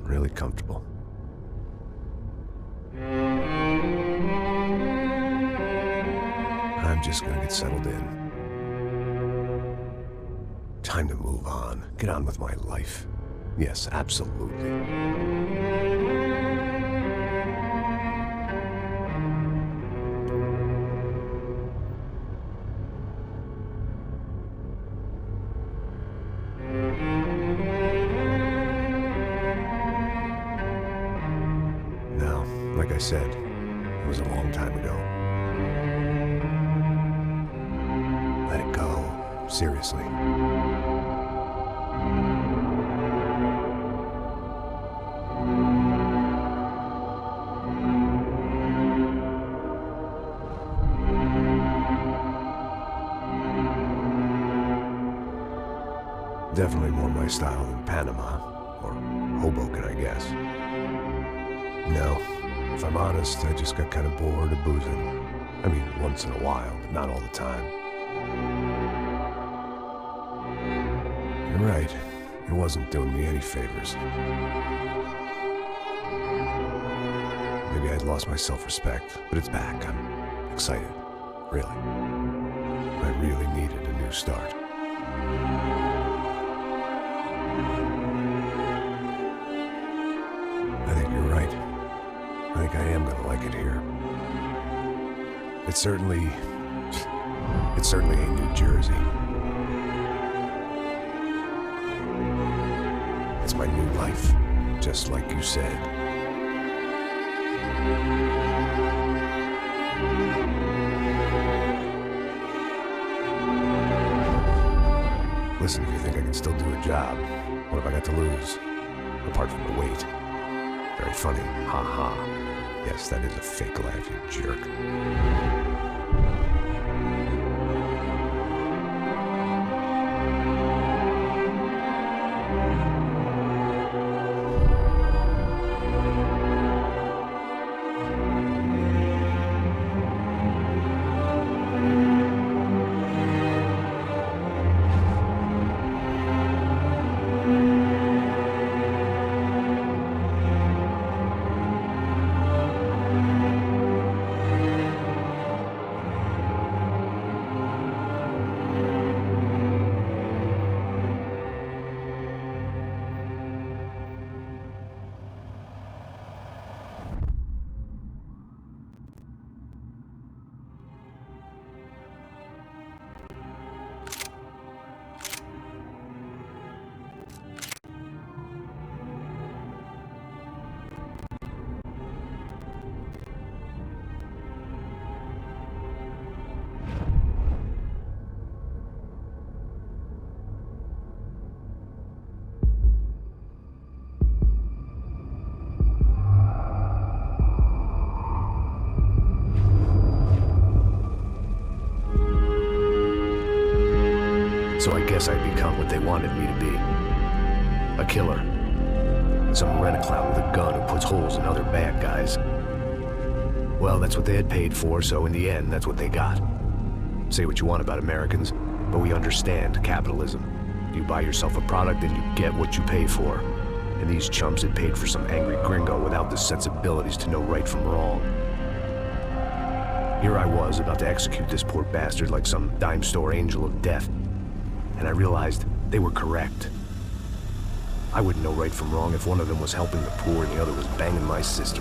really comfortable. I'm just gonna get settled in. Time to move on. Get on with my life. Yes, absolutely. Now, like I said, it was a long time ago. Let it go. Seriously. Definitely more my style than Panama, or Hoboken, I guess. No, if I'm honest, I just got kind of bored of boozing. I mean, once in a while, but not all the time. You're right, it wasn't doing me any favors. Maybe I'd lost my self-respect, but it's back. I'm excited, really. I really needed a new start. I think you're right. I think I am gonna like it here. It's certainly ain't New Jersey. It's my new life, just like you said. Listen, if you think I can still do a job, what have I got to lose? Apart from the weight. Very funny, ha ha. Yes, that is a fake laugh, you jerk. So I guess I'd become what they wanted me to be. A killer. Some rent-a-clown with a gun who puts holes in other bad guys. Well, that's what they had paid for, so in the end, that's what they got. Say what you want about Americans, but we understand capitalism. You buy yourself a product and you get what you pay for. And these chumps had paid for some angry gringo without the sensibilities to know right from wrong. Here I was, about to execute this poor bastard like some dime store angel of death. And I realized they were correct. I wouldn't know right from wrong if one of them was helping the poor and the other was banging my sister.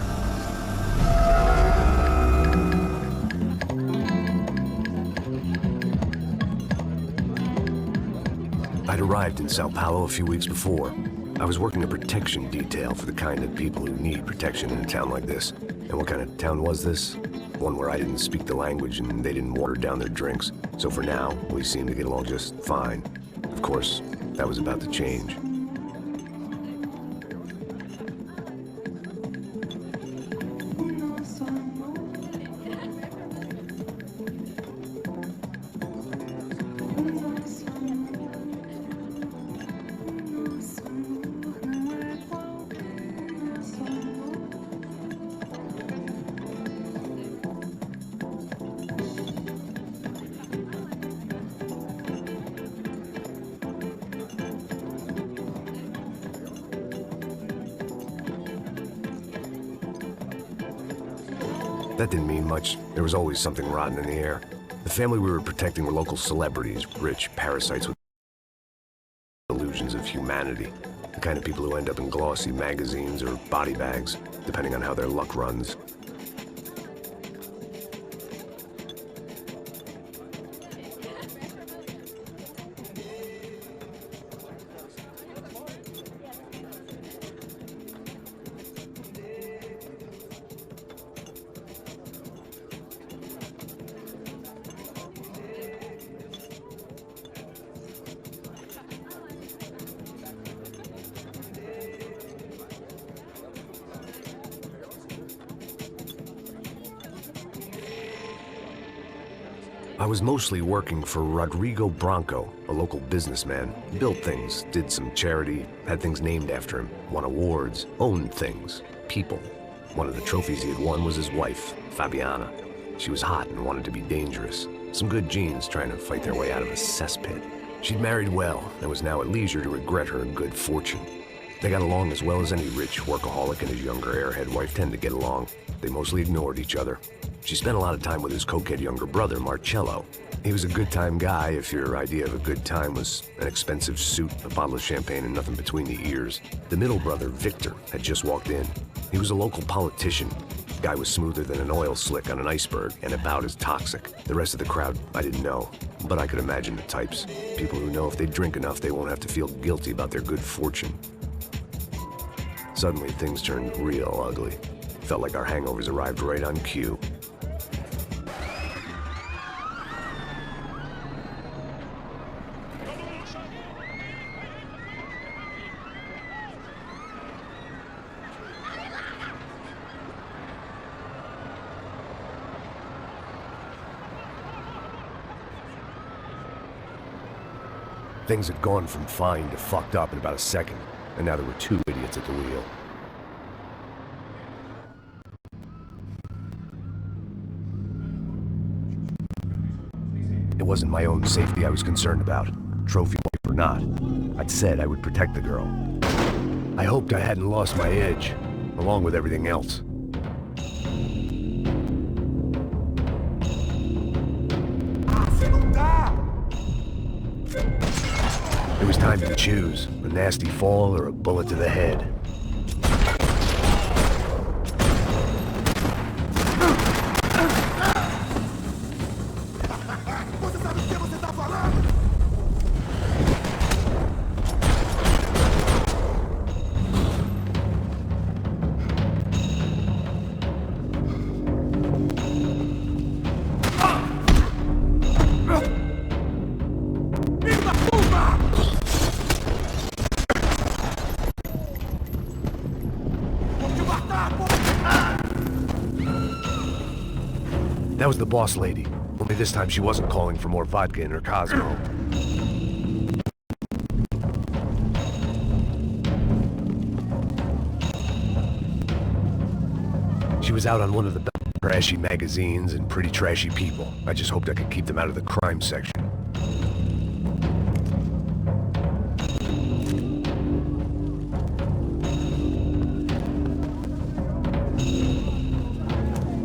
I'd arrived in Sao Paulo a few weeks before. I was working a protection detail for the kind of people who need protection in a town like this. And what kind of town was this? One where I didn't speak the language and they didn't water down their drinks. So for now, we seemed to get along just fine. Of course, that was about to change. That didn't mean much. There was always something rotten in the air. The family we were protecting were local celebrities, rich parasites with illusions of humanity. The kind of people who end up in glossy magazines or body bags, depending on how their luck runs. I was mostly working for Rodrigo Branco, a local businessman. Built things, did some charity, had things named after him, won awards, owned things, people. One of the trophies he had won was his wife, Fabiana. She was hot and wanted to be dangerous. Some good genes trying to fight their way out of a cesspit. She'd married well and was now at leisure to regret her good fortune. They got along as well as any rich workaholic and his younger airhead wife tend to get along. They mostly ignored each other. She spent a lot of time with his cokehead younger brother, Marcello. He was a good-time guy if your idea of a good time was an expensive suit, a bottle of champagne, and nothing between the ears. The middle brother, Victor, had just walked in. He was a local politician. The guy was smoother than an oil slick on an iceberg and about as toxic. The rest of the crowd, I didn't know, but I could imagine the types. People who know if they drink enough, they won't have to feel guilty about their good fortune. Suddenly, things turned real ugly. Felt like our hangovers arrived right on cue. Things had gone from fine to fucked up in about a second, and now there were two idiots at the wheel. It wasn't my own safety I was concerned about, trophy wife or not. I'd said I would protect the girl. I hoped I hadn't lost my edge, along with everything else. It was time to choose, a nasty fall or a bullet to the head. That was the boss lady. Only this time she wasn't calling for more vodka in her Cosmo. She was out on one of the trashy magazines and pretty trashy people. I just hoped I could keep them out of the crime section.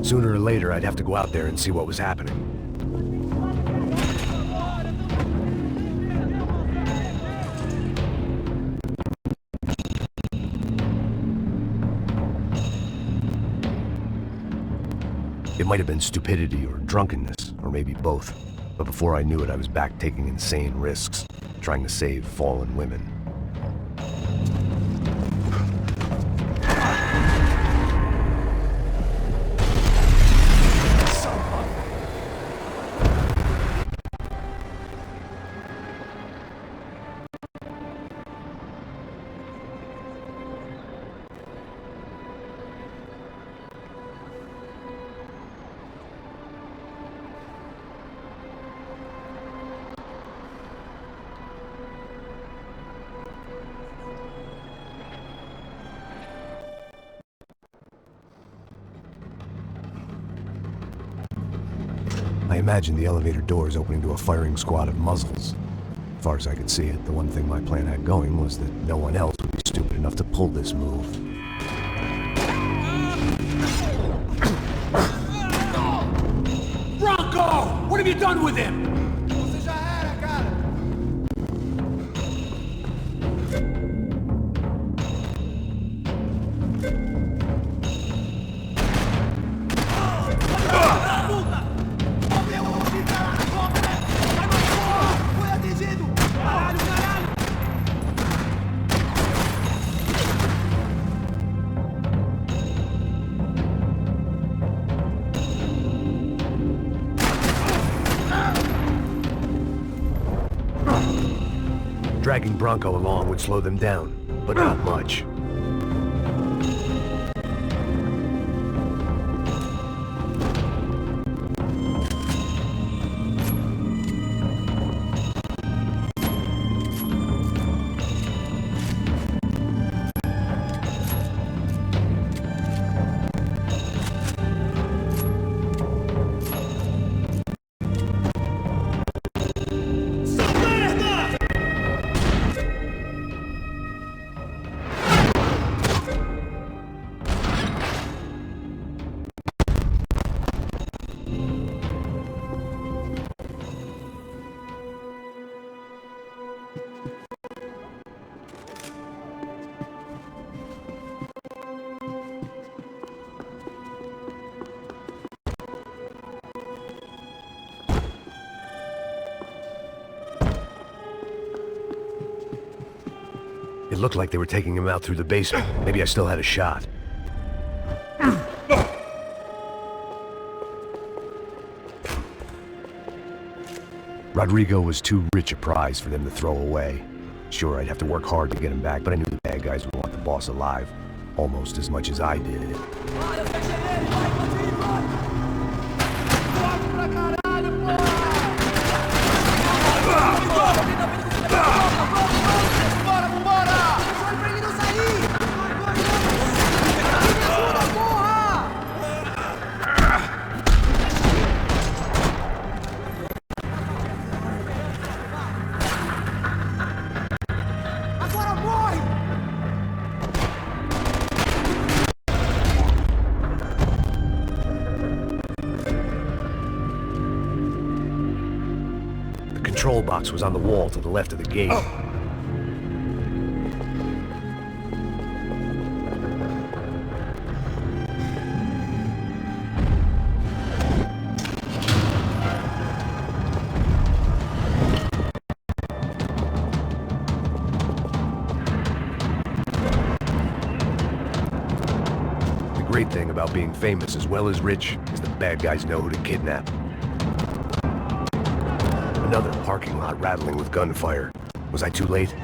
Sooner or later, I'd have to go out there and see what was happening. It might have been stupidity or drunkenness, or maybe both. But before I knew it, I was back taking insane risks, trying to save fallen women. I imagined the elevator doors opening to a firing squad of muzzles. As far as I could see it, the one thing my plan had going was that no one else would be stupid enough to pull this move. have you done with him? Você já era, cara. Dragging Bronco along would slow them down, but not much. It looked like they were taking him out through the basement. Maybe I still had a shot. Rodrigo was too rich a prize for them to throw away. Sure, I'd have to work hard to get him back, but I knew the bad guys would want the boss alive, almost as much as I did. The control box was on the wall to the left of the gate. The great thing about being famous as well as rich is the bad guys know who to kidnap. Another parking lot rattling with gunfire. Was I too late?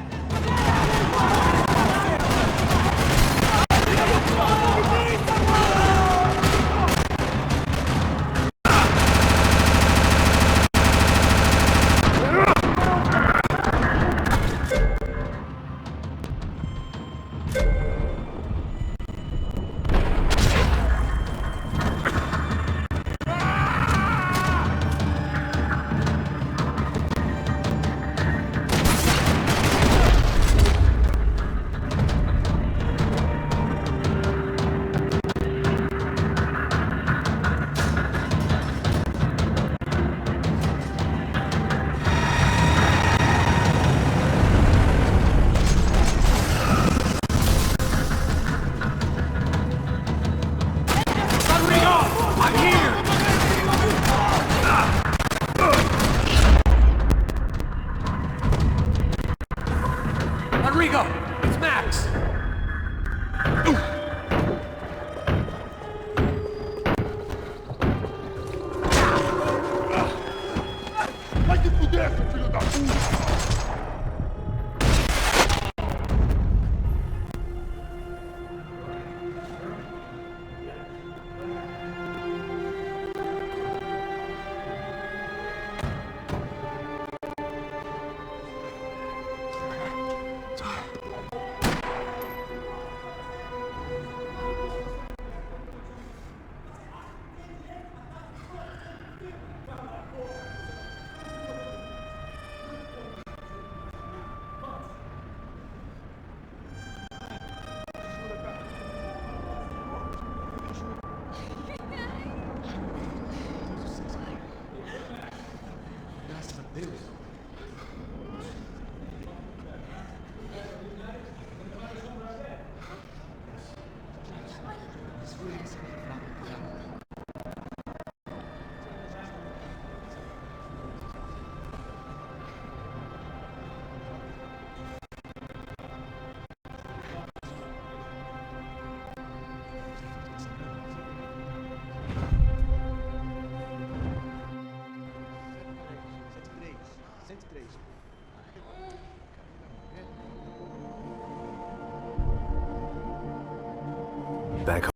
back home.